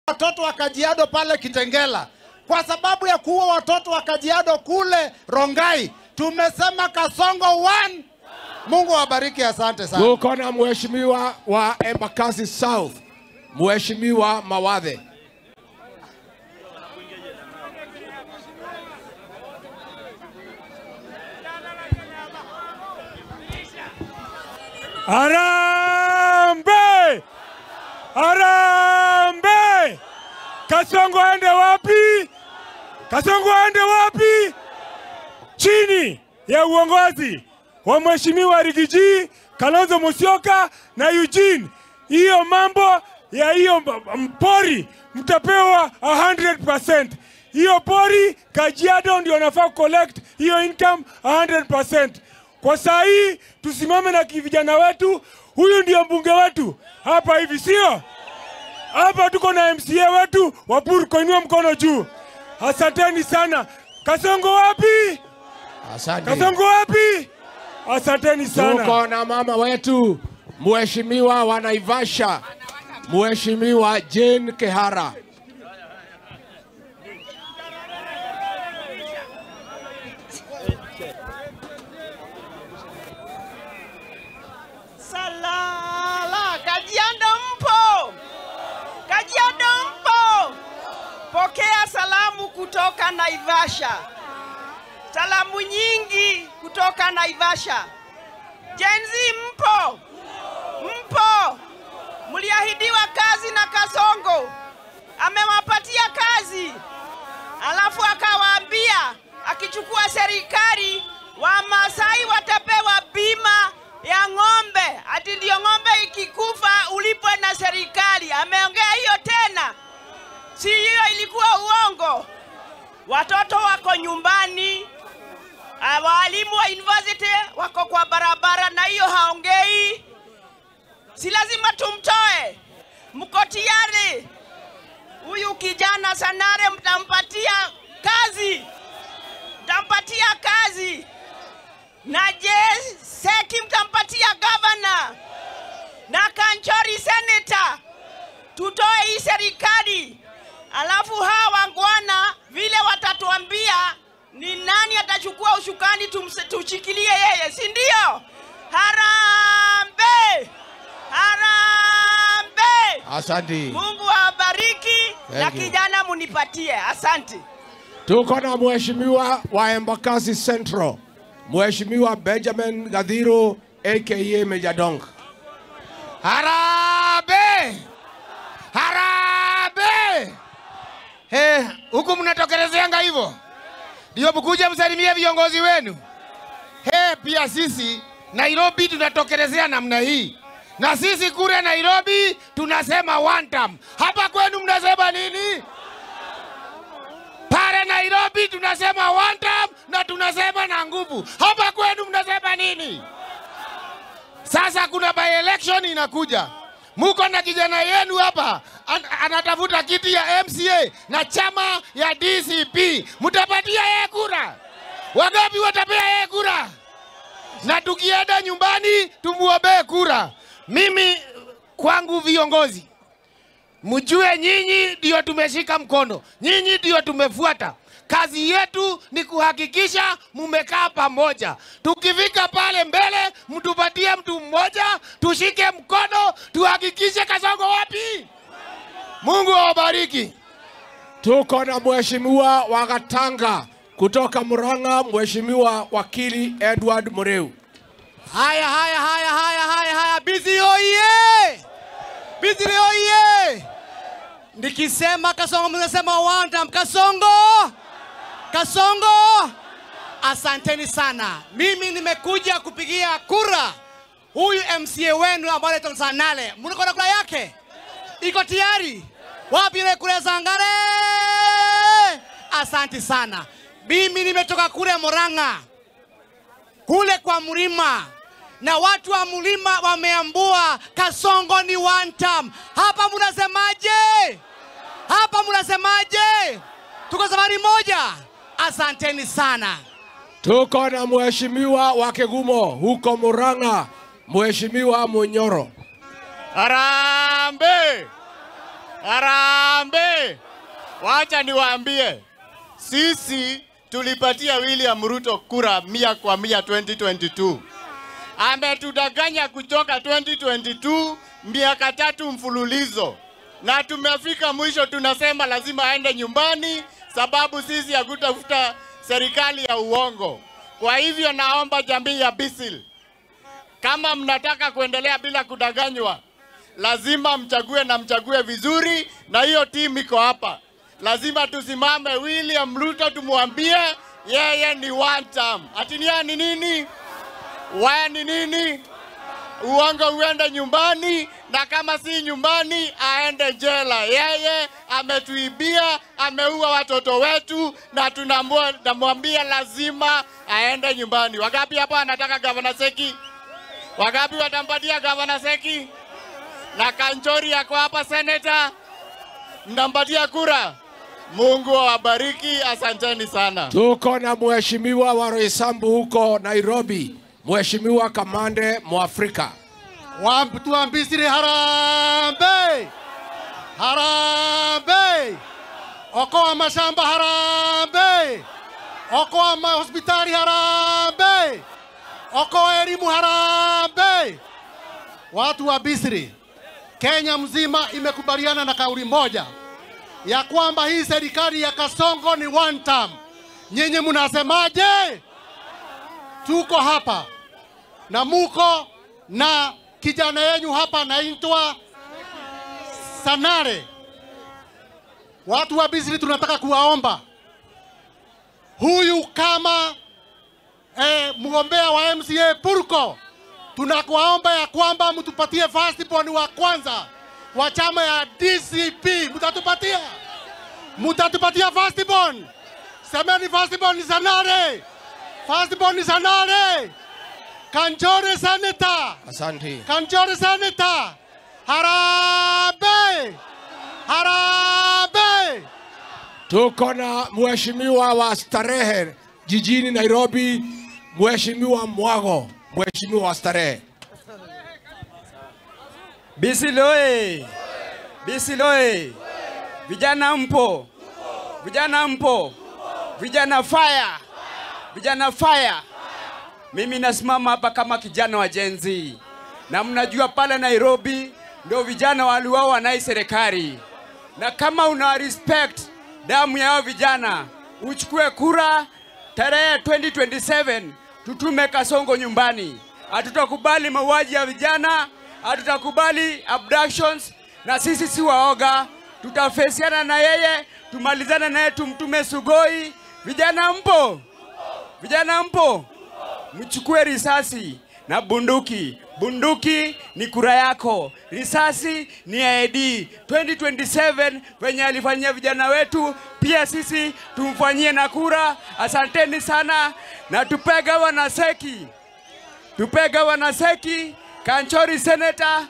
watoto wa Kajiado pale Kitengela. Kwa sababu ya kuua watoto wa Kajiado kule Rongai, tumesema Kasongo 1. Mungu awabariki, asante sana. Tuko na mheshimiwa wa Embakasi South, Mheshimiwa Mawadhe. Harambee! Harambee! Kasongo aende wapi? Kasongo aende wapi? Chini ya uongozi wa Mheshimiwa Rigiji, Kalonzo Musyoka na Eugene, hiyo mambo ya hiyo mpori mtapewa 100%. Hiyo pori Kajiado ndio nafaa collect hiyo income 100%. Kwa saa hii tusimame na vijana wetu, huyu ndio mbunge wetu hapa hivi, sio? Hapa tuko na MCA wetu Waburu, koinua mkono juu. Asanteni sana. Kasongo wapi? Asante. Kasongo wapi? Asanteni sana. Tuko na mama wetu Mheshimiwa wa Naivasha, Mheshimiwa Jane Kehara. Salala, Kajiado mpo? Kajiado mpo? Pokea salamu kutoka Naivasha. Salamu nyingi kutoka Naivasha. Jenzi mpo? Mpo? Mliahidiwa kazi na Kasongo. Amewapatia kazi. Alafu akawaambia akichukua serikali Wamasai watapewa bima ya ng'ombe. Ati ndio ng'ombe ikikufa ulipwe na serikali. Ameongea hiyo tena. Si hiyo ilikuwa uongo. Watoto wako nyumbani. Walimu wa university wako kwa barabara na hiyo haongei. Si lazima tumtoe. Mko tayari? Huyu kijana Sanare mtampatia kazi. Mtampatia kazi. Na Seki mtampatia governor. Na Kanchori senator. Tutoe hii serikali. Alafu hawa wangwana vile watatuambia ni nani atachukua ushukani tushikilie yeye, si ndio? Harambee! Harambee! Asante. Mungu awabariki na kijana munipatie. Asante. Tuko na Mheshimiwa wa Embakasi Central, Mheshimiwa Benjamin Gadhiro aka Mejadong. Harambee! Harambee! Huku mnatokerezeanga hivyo? Ndio mkuje msalimie viongozi wenu. Pia sisi Nairobi tunatokerezea namna hii. Na sisi kule Nairobi tunasema one term. Hapa kwenu mnasema nini? Pale Nairobi tunasema one term na tunasema na nguvu. Hapa kwenu mnasema nini? Sasa kuna by election inakuja. Muko na kijana yenu hapa anatafuta kiti ya MCA na chama ya DCP. Mutapatia yeye kura? Wangapi watapea yeye kura? Na tukienda nyumbani tumuombee kura. Mimi kwangu viongozi, mjue nyinyi ndio tumeshika mkono. Nyinyi ndio tumefuata. Kazi yetu ni kuhakikisha mumekaa pamoja. Tukifika pale mbele, mtupatie mtu mmoja, tushike mkono, tuhakikishe Kasongo wapi? Mungu awabariki. Tuko na Mheshimiwa wa Gatanga kutoka Murang'a, Mheshimiwa Wakili Edward Mureu. Haya, busy oye! Busy oye! Nikisema Kasongo mnasema one time. Kasongo! Asanteni sana. Mimi nimekuja kupigia kura huyu MCA wenu ambaye anaitwa Sanale. Mnako na kura yake? Iko tayari? Wapi ile kura Sangare? Asante sana. Mimi nimetoka kule Murang'a. Kule kwa mlima. Na watu wa mlima wameambua Kasongo ni one term. Hapa mnasemaje? Tuko safari moja. Asanteni sana. Tuko na Mheshimiwa wa Kegumo huko Murang'a, Mheshimiwa Munyoro. Harambee! Harambee! Wacha niwaambie, sisi tulipatia William Ruto kura 100 kwa 100 2022. Ametudanganya kutoka 2022 miaka 3 mfululizo. Na tumefika mwisho tunasema lazima aende nyumbani sababu sisi hakutafuta serikali ya uongo. Kwa hivyo naomba jamii ya Bisil, kama mnataka kuendelea bila kudanganywa, lazima mchague vizuri, na hiyo timu iko hapa. Lazima tusimame William Ruto tumwambie yeye ni one term. Ati ni nini? Wewe ni nini? Uongo uende nyumbani, na kama si nyumbani aende jela. Yeye ametuibia, ameua watoto wetu, na tunamwambia lazima aende nyumbani. Wangapi hapa anataka Governor Seki? Wangapi watampatia Governor Seki? Na Kanchori yako hapa Senator, mnampatia kura? Mungu awabariki, asanteni sana. Tuko na mheshimiwa wa Roysambu huko Nairobi, Mheshimiwa Kamande Mwafrika. Watu wa Bisiri harambee! Harambee! Okoa mashamba harambee! Okoa hospitali harambee! Okoa elimu harambee! Watu wa Bisiri, Kenya mzima imekubaliana na kauli moja ya kwamba hii serikali ya Kasongo ni one term. Nyinyi mnasemaje? Tuko hapa na muko na kijana yenu hapa anaitwa Sanare. Watu wa Bisiri tunataka kuwaomba, huyu kama mgombea wa MCA Purko, tunakuwaomba ya kwamba mtupatie firstborn wa kwanza wa chama ya DCP. Mutatupatia? Mutatupatia firstborn? Semeni firstborn ni Sanare. Firstborn ni Sanare. Kanchori Senator. Asante. Kanchori Senator. Harambee! Harambee! Tuko na mheshimiwa wa Starehe jijini Nairobi, Mheshimiwa Mwago. Mheshimiwa wa Starehe. Bisiloe! Bisiloe! Vijana mpo! Vijana mpo! Vijana fire! Vijana fire! Mimi nasimama hapa kama kijana wa Gen Z. Na mnajua pale Nairobi ndio vijana waliuawa na serikali. Na kama una respect damu ya vijana, uchukue kura tarehe 2027, tutume Kasongo nyumbani. Hatutakubali mauaji ya vijana, hatutakubali abductions, na sisi si waoga. Tutafesiana na yeye, tumalizane naye, tumtume Sugoi. Vijana mpo? Vijana mpo? Mchukue risasi na bunduki. Bunduki ni kura yako, risasi ni ID. 2027 venye alifanyia vijana wetu, pia sisi tumfanyie na kura. Asanteni sana, na tupega wanaseki. Tupega wanaseki, Kanchori Senator,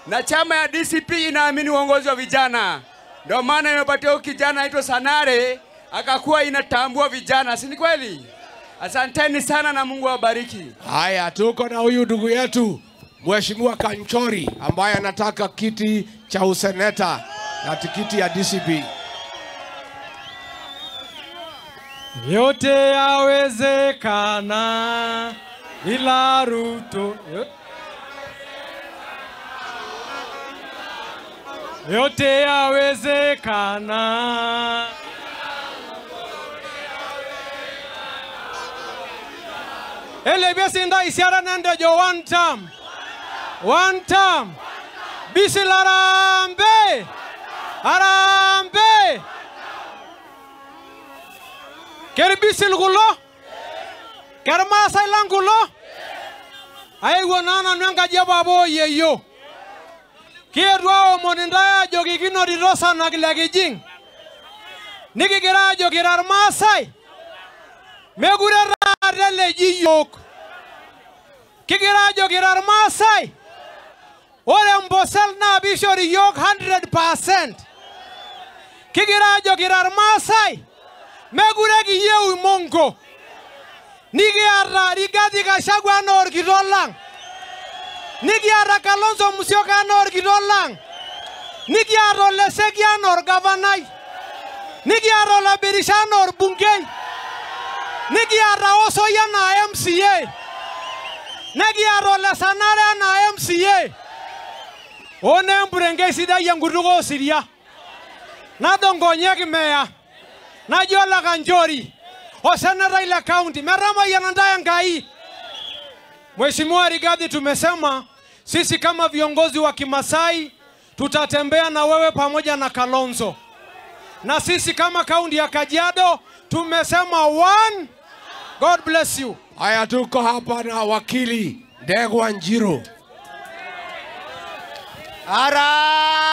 na chama ya DCP inaamini uongozi wa vijana. Ndio maana imepatia kijana aitwa Sanare, akakuwa inatambua vijana. Si ni kweli? Asanteni sana na Mungu awabariki. Haya, tuko na huyu ndugu yetu Mheshimiwa Kanchori ambaye anataka kiti cha useneta na tikiti ya DCP. Yote yawezekana ila Ruto. Yote yawezekana. Ele besinda isiara nende jo one term. One term. Bisil Harambee. Harambee. Ker bisil gulo. Ker Masai lang gulo. Ay wanana nanga jababo yeyo. Kierwa monindaya jogi kinori rosa naglagijing. Nikigira jogirar Masai. Megure rarele jiyok. Kigira jogirar Masai. Ore mbosel na bishori yok 100%. Kigira jogirar Masai. Megure giyewi mongo. Nigiara rigadi Gachagua nor gidolang. Nigiara Kalonzo Musyoka nor gidolang. Nikiata Lesekian orgavanai. Nikiata Labirishan orbungei. Nikiata Osoya na MCA. Nikiata Lesanare na MCA. One mburenge sida yangurugo siria. Nadongonyeki meya. Najola Kanchori. Oseneta ile county. Merama yanandaya ngai. Mheshimiwa Rigathi, tumesema sisi kama viongozi wa Kimasai tutatembea na wewe pamoja na Kalonzo. Na sisi kama kaunti ya Kajiado tumesema one. God bless you. Haya, tuko hapa na wakili Ndegwa Njiro. Ara